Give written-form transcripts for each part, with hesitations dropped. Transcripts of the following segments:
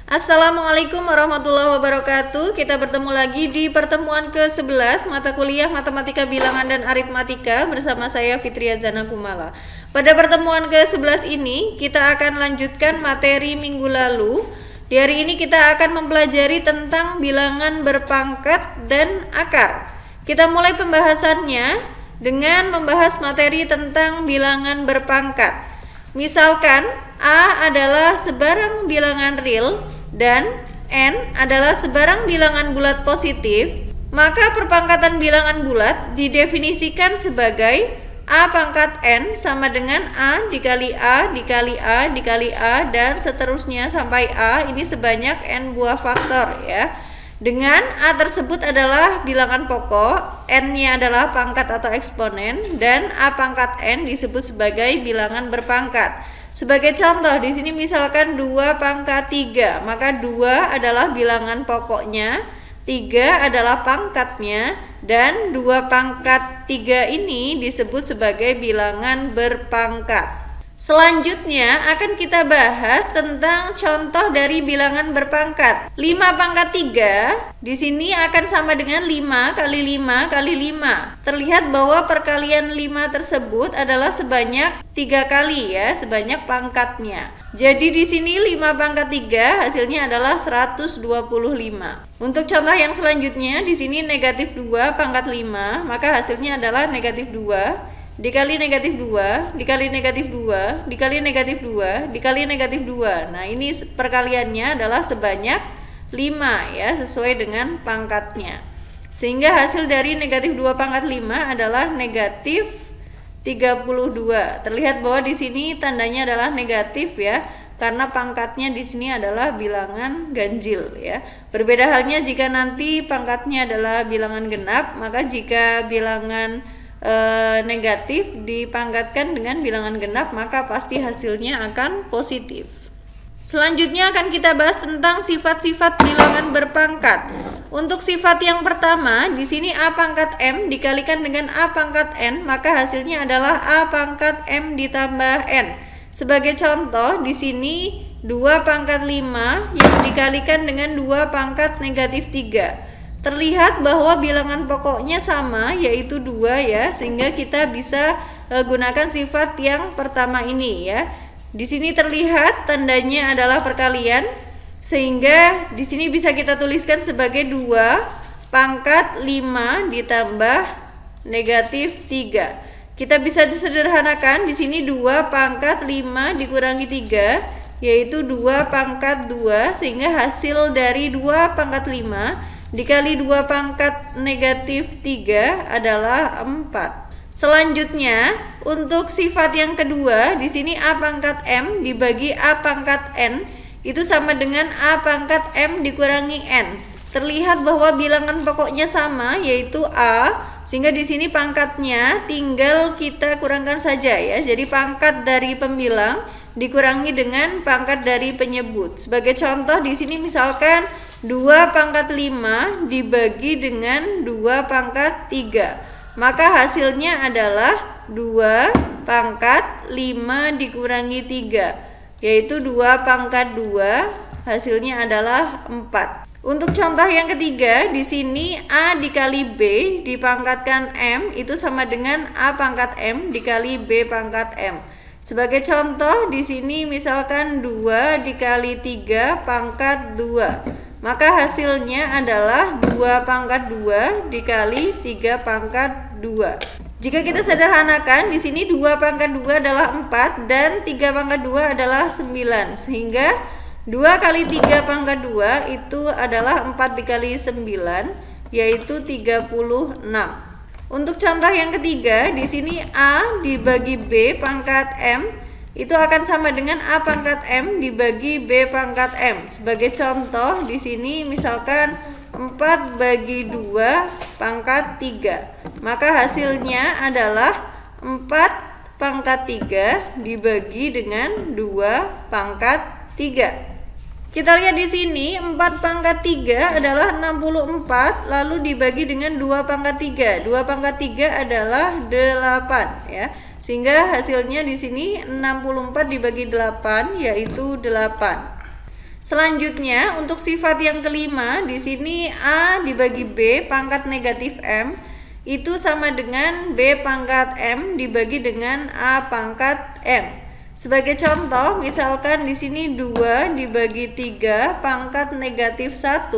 Assalamualaikum warahmatullahi wabarakatuh. Kita bertemu lagi di pertemuan ke-11 mata kuliah Matematika Bilangan dan Aritmatika bersama saya Fitria Zana Kumala. Pada pertemuan ke-11 ini kita akan lanjutkan materi minggu lalu. Di hari ini kita akan mempelajari tentang bilangan berpangkat dan akar. Kita mulai pembahasannya dengan membahas materi tentang bilangan berpangkat. Misalkan A adalah sebarang bilangan real dan N adalah sebarang bilangan bulat positif, maka perpangkatan bilangan bulat didefinisikan sebagai A pangkat N sama dengan A dikali A dikali A dikali A dan seterusnya sampai A, ini sebanyak N buah faktor ya. Dengan A tersebut adalah bilangan pokok, N-nya adalah pangkat atau eksponen, dan A pangkat N disebut sebagai bilangan berpangkat. Sebagai contoh di sini misalkan 2 pangkat 3, maka 2 adalah bilangan pokoknya, 3 adalah pangkatnya, dan 2 pangkat 3 ini disebut sebagai bilangan berpangkat. Selanjutnya akan kita bahas tentang contoh dari bilangan berpangkat. 5 pangkat 3 di sini akan sama dengan 5 kali 5 kali 5. Terlihat bahwa perkalian 5 tersebut adalah sebanyak 3 kali ya, sebanyak pangkatnya. Jadi di sini 5 pangkat 3 hasilnya adalah 125. Untuk contoh yang selanjutnya di sini negatif 2 pangkat 5, maka hasilnya adalah negatif 2 dikali negatif 2 dikali negatif 2 dikali negatif 2 dikali negatif 2. Nah, ini perkaliannya adalah sebanyak 5 ya, sesuai dengan pangkatnya. Sehingga hasil dari negatif 2 pangkat 5 adalah negatif 32. Terlihat bahwa di sini tandanya adalah negatif ya, karena pangkatnya di sini adalah bilangan ganjil ya. Berbeda halnya jika nanti pangkatnya adalah bilangan genap, maka jika bilangan negatif dipangkatkan dengan bilangan genap, maka pasti hasilnya akan positif. Selanjutnya akan kita bahas tentang sifat-sifat bilangan berpangkat. Untuk sifat yang pertama, di sini A pangkat M dikalikan dengan A pangkat N, maka hasilnya adalah A pangkat M ditambah N. Sebagai contoh, di sini 2 pangkat 5 yang dikalikan dengan 2 pangkat negatif 3. Terlihat bahwa bilangan pokoknya sama, yaitu 2 ya, sehingga kita bisa gunakan sifat yang pertama ini ya. Di sini terlihat tandanya adalah perkalian, sehingga di sini bisa kita tuliskan sebagai 2 pangkat 5 ditambah negatif 3. Kita bisa disederhanakan di sini 2 pangkat 5 dikurangi 3, yaitu 2 pangkat 2, sehingga hasil dari 2 pangkat 5 dikali 2 pangkat negatif 3 adalah 4. Selanjutnya, untuk sifat yang kedua, di sini A pangkat M dibagi A pangkat N itu sama dengan A pangkat M dikurangi N. Terlihat bahwa bilangan pokoknya sama, yaitu A, sehingga di sini pangkatnya tinggal kita kurangkan saja ya. Jadi pangkat dari pembilang dikurangi dengan pangkat dari penyebut. Sebagai contoh di sini misalkan 2 pangkat 5 dibagi dengan 2 pangkat 3, maka hasilnya adalah 2 pangkat 5 dikurangi 3, yaitu 2 pangkat 2, hasilnya adalah 4. Untuk contoh yang ketiga, di sini A dikali B dipangkatkan M itu sama dengan A pangkat M dikali B pangkat M. Sebagai contoh di sini misalkan 2 dikali 3 pangkat 2. Maka hasilnya adalah 2 pangkat 2 dikali 3 pangkat 2. Jika kita sederhanakan, di sini 2 pangkat 2 adalah 4 dan 3 pangkat 2 adalah 9. Sehingga 2 kali 3 pangkat 2 itu adalah 4 dikali 9, yaitu 36. Untuk contoh yang ketiga, di sini A dibagi B pangkat M itu akan sama dengan A pangkat M dibagi B pangkat M. Sebagai contoh di sini misalkan 4 bagi 2 pangkat 3. Maka hasilnya adalah 4 pangkat 3 dibagi dengan 2 pangkat 3. Kita lihat di sini 4 pangkat 3 adalah 64, lalu dibagi dengan 2 pangkat 3. 2 pangkat 3 adalah 8 ya. Sehingga hasilnya di sini 64 dibagi 8 yaitu 8. Selanjutnya untuk sifat yang kelima, di sini A dibagi B pangkat negatif M itu sama dengan B pangkat M dibagi dengan A pangkat M. Sebagai contoh, misalkan di sini 2 dibagi 3 pangkat negatif 1,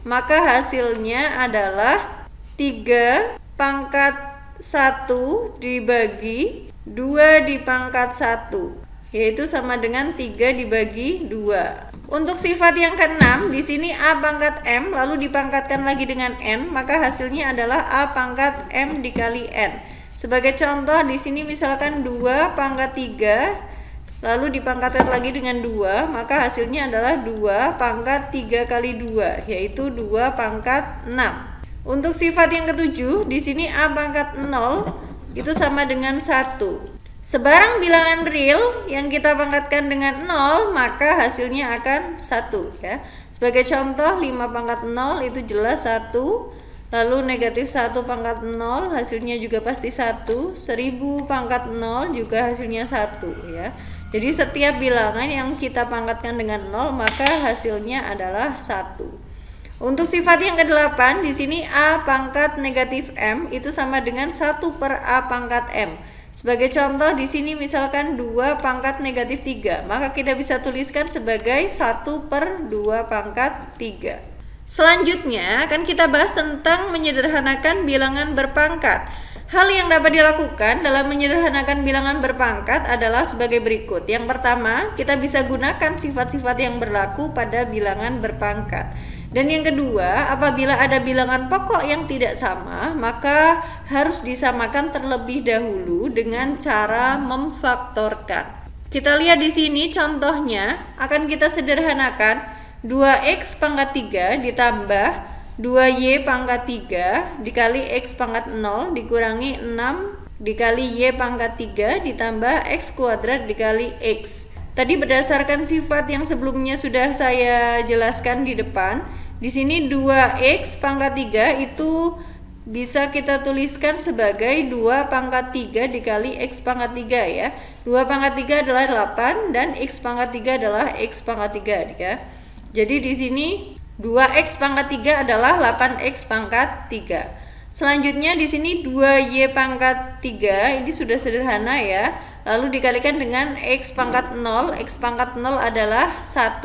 maka hasilnya adalah 3 pangkat 1 dibagi 2 di pangkat 1, yaitu sama dengan 3 dibagi 2. Untuk sifat yang keenam, di sini A pangkat M lalu dipangkatkan lagi dengan N, maka hasilnya adalah A pangkat M dikali N. Sebagai contoh di sini misalkan 2 pangkat 3 lalu dipangkatkan lagi dengan 2, maka hasilnya adalah 2 pangkat 3 kali 2, yaitu 2 pangkat 6. Untuk sifat yang ketujuh, di sini A pangkat 0 itu sama dengan 1. Sebarang bilangan real yang kita pangkatkan dengan 0, maka hasilnya akan 1 ya. Sebagai contoh 5 pangkat 0 itu jelas 1. Lalu negatif 1 pangkat 0 hasilnya juga pasti 1, 1000 pangkat 0 juga hasilnya 1 ya. Jadi setiap bilangan yang kita pangkatkan dengan 0 maka hasilnya adalah 1. Untuk sifat yang ke-8, di sini A pangkat negatif M itu sama dengan 1 per A pangkat M. Sebagai contoh di sini misalkan 2 pangkat negatif 3, maka kita bisa tuliskan sebagai 1 per 2 pangkat 3. Selanjutnya akan kita bahas tentang menyederhanakan bilangan berpangkat. Hal yang dapat dilakukan dalam menyederhanakan bilangan berpangkat adalah sebagai berikut. Yang pertama, kita bisa gunakan sifat-sifat yang berlaku pada bilangan berpangkat. Dan yang kedua, apabila ada bilangan pokok yang tidak sama, maka harus disamakan terlebih dahulu dengan cara memfaktorkan. Kita lihat di sini contohnya akan kita sederhanakan. 2x pangkat 3 ditambah 2y pangkat 3 dikali x pangkat 0 dikurangi 6 dikali y pangkat 3 ditambah x kuadrat dikali x. Tadi berdasarkan sifat yang sebelumnya sudah saya jelaskan di depan. Di sini 2x pangkat 3 itu bisa kita tuliskan sebagai 2 pangkat 3 dikali x pangkat 3 ya. 2 pangkat 3 adalah 8 dan x pangkat 3 adalah x pangkat 3 ya. Jadi di sini 2x pangkat 3 adalah 8x pangkat 3. Selanjutnya di sini 2y pangkat 3 ini sudah sederhana ya. Lalu dikalikan dengan x pangkat 0. X pangkat 0 adalah 1.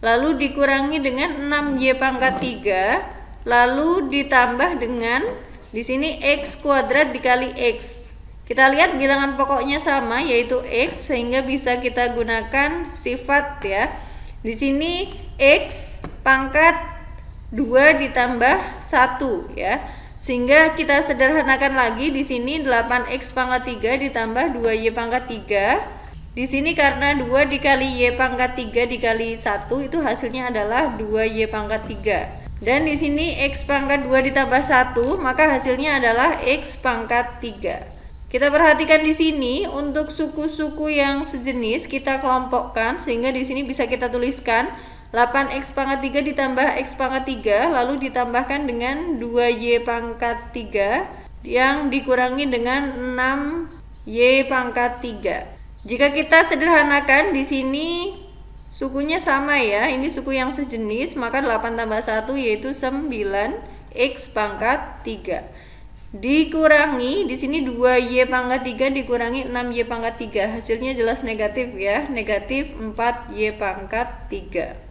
Lalu dikurangi dengan 6y pangkat 3. Lalu ditambah dengan di sini x kuadrat dikali x. Kita lihat bilangan pokoknya sama yaitu x, sehingga bisa kita gunakan sifat ya. Di sini x pangkat 2 ditambah 1 ya. Sehingga kita sederhanakan lagi di sini 8x pangkat 3 ditambah 2y pangkat 3. Di sini karena 2 dikali y pangkat 3 dikali 1 itu hasilnya adalah 2y pangkat 3. Dan di sini x pangkat 2 ditambah 1 maka hasilnya adalah x pangkat 3. Kita perhatikan di sini untuk suku-suku yang sejenis kita kelompokkan sehingga di sini bisa kita tuliskan 8x pangkat 3 ditambah x pangkat 3 lalu ditambahkan dengan 2y pangkat 3 yang dikurangi dengan 6y pangkat 3. Jika kita sederhanakan di sini sukunya sama ya, ini suku yang sejenis, maka 8 tambah 1 yaitu 9x pangkat 3. Dikurangi di sini 2y pangkat 3 dikurangi 6y pangkat 3, hasilnya jelas negatif ya, negatif 4y pangkat 3.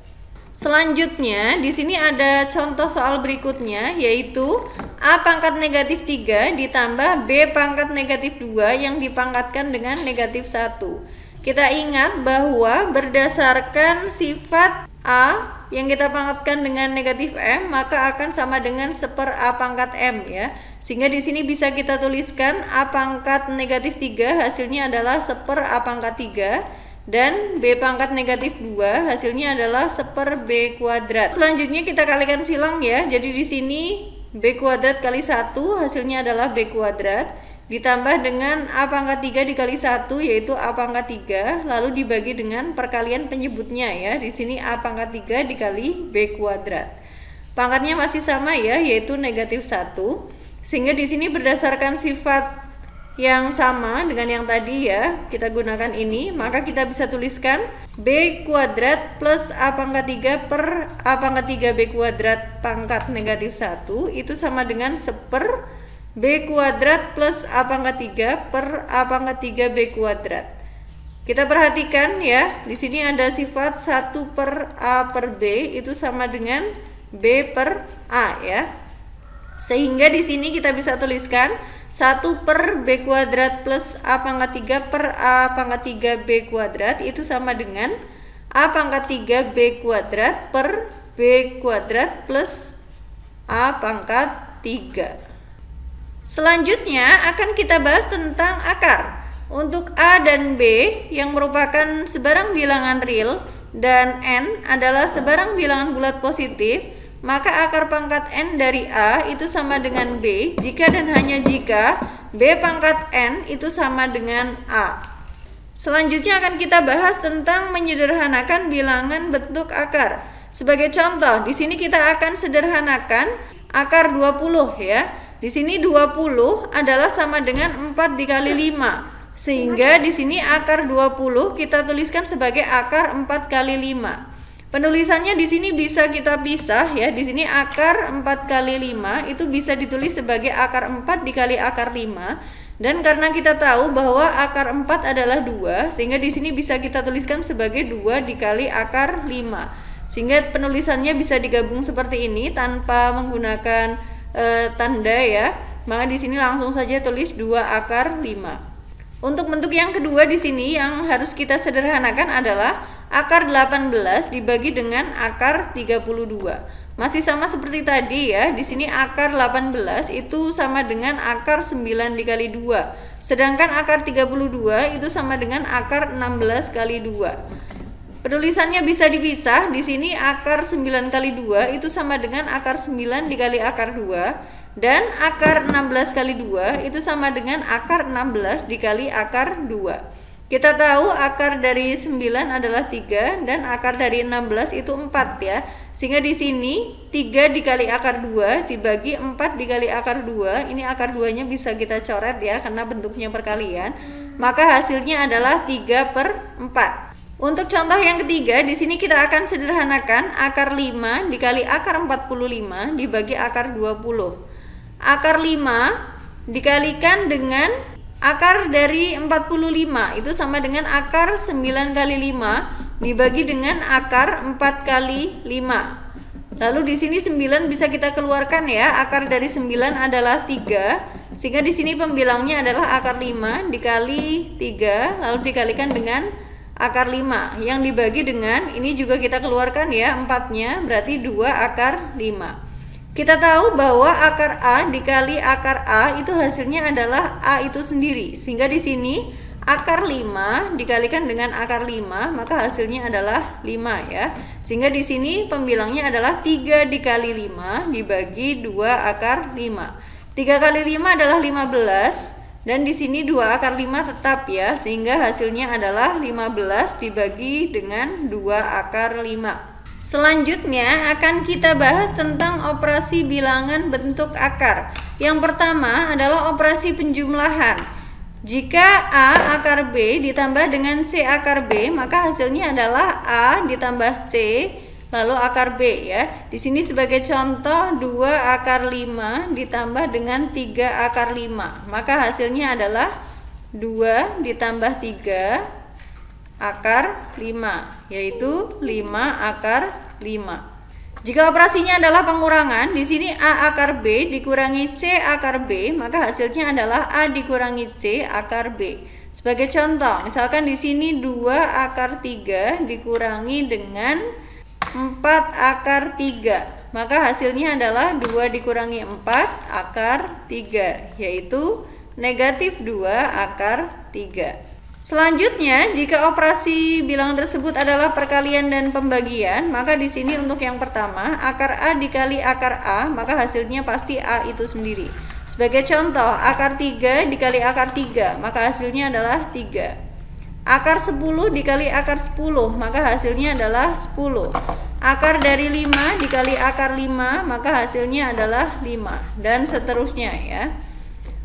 Selanjutnya di sini ada contoh soal berikutnya yaitu A pangkat negatif 3 ditambah B pangkat negatif 2 yang dipangkatkan dengan negatif 1. Kita ingat bahwa berdasarkan sifat A yang kita pangkatkan dengan negatif M maka akan sama dengan 1/A pangkat M ya. Sehingga di sini bisa kita tuliskan A pangkat negatif 3 hasilnya adalah 1/A pangkat 3 dan B pangkat negatif 2 hasilnya adalah 1/B kuadrat. Selanjutnya kita kalikan silang ya. Jadi di sini B kuadrat kali 1 hasilnya adalah B kuadrat ditambah dengan A pangkat 3 dikali 1 yaitu A pangkat 3 lalu dibagi dengan perkalian penyebutnya ya. Di sini A pangkat 3 dikali B kuadrat. Pangkatnya masih sama ya yaitu negatif 1. Sehingga di sini berdasarkan sifat yang sama dengan yang tadi ya, kita gunakan ini, maka kita bisa tuliskan B kuadrat plus A pangkat 3 per A pangkat 3 B kuadrat pangkat negatif 1 itu sama dengan 1/, B kuadrat plus A pangkat 3 per A pangkat 3 B kuadrat. Kita perhatikan ya, di sini ada sifat 1 per A per B itu sama dengan B per A ya. Sehingga di sini kita bisa tuliskan 1 per B kuadrat plus A pangkat 3 per A pangkat 3 B kuadrat itu sama dengan A pangkat 3 B kuadrat per B kuadrat plus A pangkat 3. Selanjutnya akan kita bahas tentang akar. Untuk A dan B yang merupakan sebarang bilangan real dan N adalah sebarang bilangan bulat positif, maka akar pangkat N dari A itu sama dengan B jika dan hanya jika B pangkat N itu sama dengan A. Selanjutnya akan kita bahas tentang menyederhanakan bilangan bentuk akar. Sebagai contoh, di sini kita akan sederhanakan akar 20 ya. Di sini 20 adalah sama dengan 4 dikali 5. Sehingga di sini akar 20 kita tuliskan sebagai akar 4 kali 5. Penulisannya di sini bisa kita pisah ya. Di sini akar 4 kali 5 itu bisa ditulis sebagai akar 4 dikali akar 5. Dan karena kita tahu bahwa akar 4 adalah 2, sehingga di sini bisa kita tuliskan sebagai 2 dikali akar 5. Sehingga penulisannya bisa digabung seperti ini tanpa menggunakan tanda ya. Maka di sini langsung saja tulis 2 akar 5. Untuk bentuk yang kedua di sini yang harus kita sederhanakan adalah akar 18 dibagi dengan akar 32. Masih sama seperti tadi ya. Di sini akar 18 itu sama dengan akar 9 dikali 2. Sedangkan akar 32 itu sama dengan akar 16 kali 2. Penulisannya bisa dipisah. Di sini akar 9 kali 2 itu sama dengan akar 9 dikali akar 2. Dan akar 16 kali 2 itu sama dengan akar 16 dikali akar 2. Kita tahu akar dari 9 adalah 3 dan akar dari 16 itu 4 ya. Sehingga di sini 3 dikali akar 2 dibagi 4 dikali akar 2. Ini akar 2-nya bisa kita coret ya karena bentuknya perkalian. Maka hasilnya adalah 3/4. Untuk contoh yang ketiga, di sini kita akan sederhanakan akar 5 dikali akar 45 dibagi akar 20. Akar 5 dikalikan dengan akar dari 45 itu sama dengan akar 9 kali 5 dibagi dengan akar 4 kali 5. Lalu di sini 9 bisa kita keluarkan ya. Akar dari 9 adalah 3. Sehingga di sini pembilangnya adalah akar 5 dikali 3 lalu dikalikan dengan akar 5 yang dibagi dengan ini juga kita keluarkan ya 4-nya berarti 2 akar 5. Kita tahu bahwa akar A dikali akar A itu hasilnya adalah A itu sendiri. Sehingga di sini akar 5 dikalikan dengan akar 5 maka hasilnya adalah 5 ya. Sehingga di sini pembilangnya adalah 3 dikali 5 dibagi 2 akar 5. 3 kali 5 adalah 15 dan di sini 2 akar 5 tetap ya. Sehingga hasilnya adalah 15 dibagi dengan 2 akar 5. Selanjutnya akan kita bahas tentang operasi bilangan bentuk akar. Yang pertama adalah operasi penjumlahan. Jika A akar B ditambah dengan C akar B, maka hasilnya adalah A ditambah C lalu akar B ya. Di sini sebagai contoh 2 akar 5 ditambah dengan 3 akar 5. Maka hasilnya adalah 2 ditambah 3 akar 5, yaitu 5 akar 5. Jika operasinya adalah pengurangan, di sini A akar B dikurangi C akar B, maka hasilnya adalah A dikurangi C akar B. Sebagai contoh, misalkan di sini 2 akar 3 dikurangi dengan 4 akar 3, maka hasilnya adalah 2 dikurangi 4 akar 3, yaitu negatif 2 akar 3. Selanjutnya, jika operasi bilangan tersebut adalah perkalian dan pembagian, maka di sini untuk yang pertama, akar A dikali akar A, maka hasilnya pasti A itu sendiri. Sebagai contoh, akar 3 dikali akar 3, maka hasilnya adalah 3. Akar 10 dikali akar 10, maka hasilnya adalah 10. Akar dari 5 dikali akar 5, maka hasilnya adalah 5, dan seterusnya ya.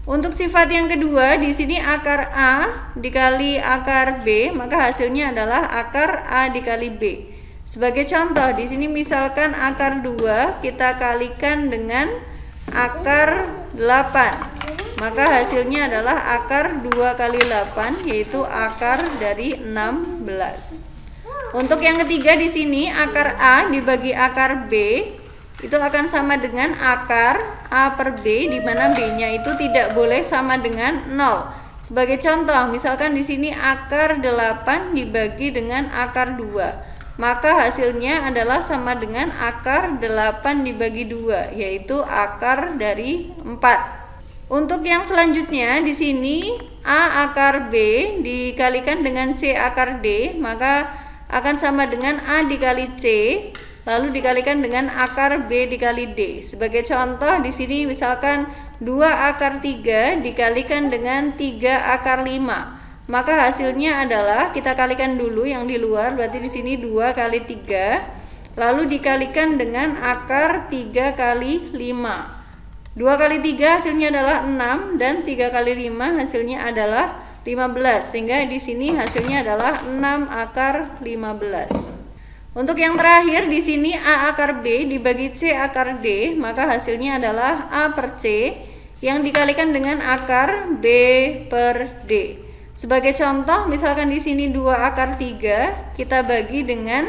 Untuk sifat yang kedua, di sini akar A dikali akar B, maka hasilnya adalah akar A dikali B. Sebagai contoh, di sini misalkan akar 2 kita kalikan dengan akar 8. Maka hasilnya adalah akar 2 kali 8, yaitu akar dari 16. Untuk yang ketiga di sini akar A dibagi akar B itu akan sama dengan akar A per B, di mana B-nya itu tidak boleh sama dengan 0. Sebagai contoh, misalkan di sini akar 8 dibagi dengan akar 2, maka hasilnya adalah sama dengan akar 8 dibagi 2, yaitu akar dari 4. Untuk yang selanjutnya di sini A akar B dikalikan dengan C akar D, maka akan sama dengan A dikali C lalu dikalikan dengan akar B dikali D. Sebagai contoh di sini misalkan 2 akar 3 dikalikan dengan 3 akar 5. Maka hasilnya adalah kita kalikan dulu yang di luar, berarti di sini 2 kali 3 lalu dikalikan dengan akar 3 kali 5. 2 kali 3 hasilnya adalah 6 dan 3 kali 5 hasilnya adalah 15, sehingga di sini hasilnya adalah 6 akar 15. Untuk yang terakhir di sini A akar B dibagi C akar D, maka hasilnya adalah A per C yang dikalikan dengan akar B per D. Sebagai contoh, misalkan di sini 2 akar 3 kita bagi dengan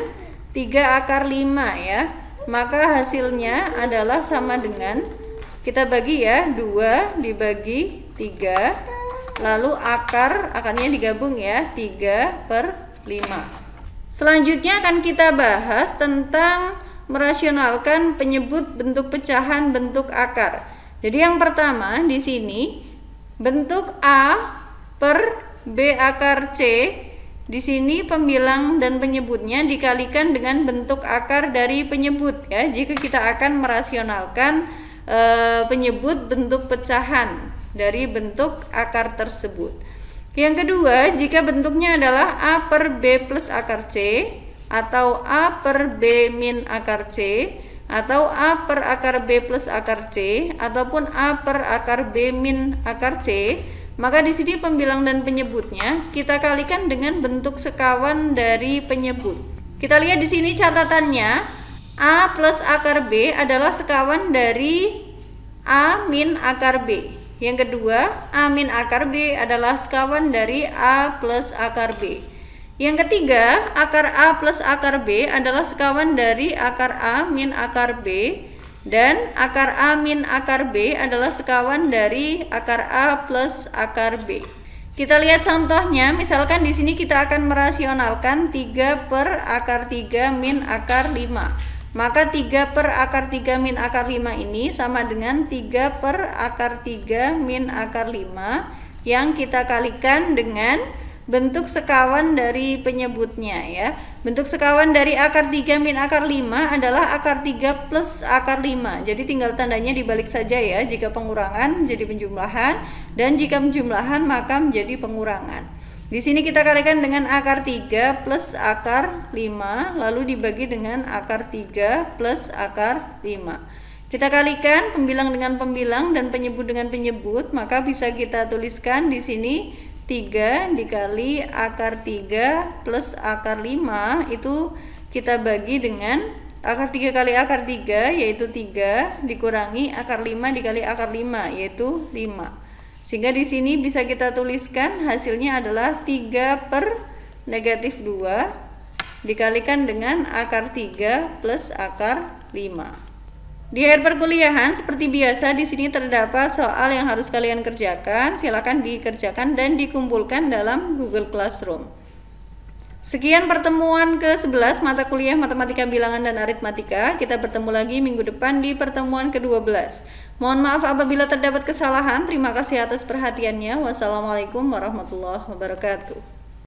3 akar 5 ya. Maka hasilnya adalah sama dengan, kita bagi ya, 2 dibagi 3, lalu akarnya digabung ya, 3 per 5. Selanjutnya akan kita bahas tentang merasionalkan penyebut bentuk pecahan bentuk akar. Jadi yang pertama di sini bentuk A per B akar C, di sini pembilang dan penyebutnya dikalikan dengan bentuk akar dari penyebut ya. Jika kita akan merasionalkan penyebut bentuk pecahan dari bentuk akar tersebut. Yang kedua, jika bentuknya adalah A per B plus akar C, atau A per B min akar C, atau A per akar B plus akar C, ataupun A per akar B min akar C, maka di sini pembilang dan penyebutnya kita kalikan dengan bentuk sekawan dari penyebut. Kita lihat di sini catatannya, A plus akar B adalah sekawan dari A min akar B. Yang kedua, A min akar B adalah sekawan dari A plus akar B. Yang ketiga, akar A plus akar B adalah sekawan dari akar A min akar B. Dan akar A min akar B adalah sekawan dari akar A plus akar B. Kita lihat contohnya, misalkan di sini kita akan merasionalkan 3 per akar 3 min akar 5. Maka 3 per akar 3 min akar 5 ini sama dengan 3 per akar 3 min akar 5 yang kita kalikan dengan bentuk sekawan dari penyebutnya ya. Bentuk sekawan dari akar 3 min akar 5 adalah akar 3 plus akar 5. Jadi tinggal tandanya dibalik saja ya. Jika pengurangan jadi penjumlahan, dan jika penjumlahan maka menjadi pengurangan. Di sini kita kalikan dengan akar 3 plus akar 5, lalu dibagi dengan akar 3 plus akar 5. Kita kalikan pembilang dengan pembilang dan penyebut dengan penyebut, maka bisa kita tuliskan di sini 3 dikali akar 3 plus akar 5 itu kita bagi dengan akar 3 kali akar 3 yaitu 3 dikurangi akar 5 dikali akar 5 yaitu 5. Sehingga di sini bisa kita tuliskan hasilnya adalah 3 per negatif 2 dikalikan dengan akar 3 plus akar 5. Di akhir perkuliahan seperti biasa di sini terdapat soal yang harus kalian kerjakan. Silakan dikerjakan dan dikumpulkan dalam Google Classroom. Sekian pertemuan ke-11 mata kuliah Matematika Bilangan dan Aritmatika. Kita bertemu lagi minggu depan di pertemuan ke-12. Mohon maaf apabila terdapat kesalahan. Terima kasih atas perhatiannya. Wassalamualaikum warahmatullahi wabarakatuh.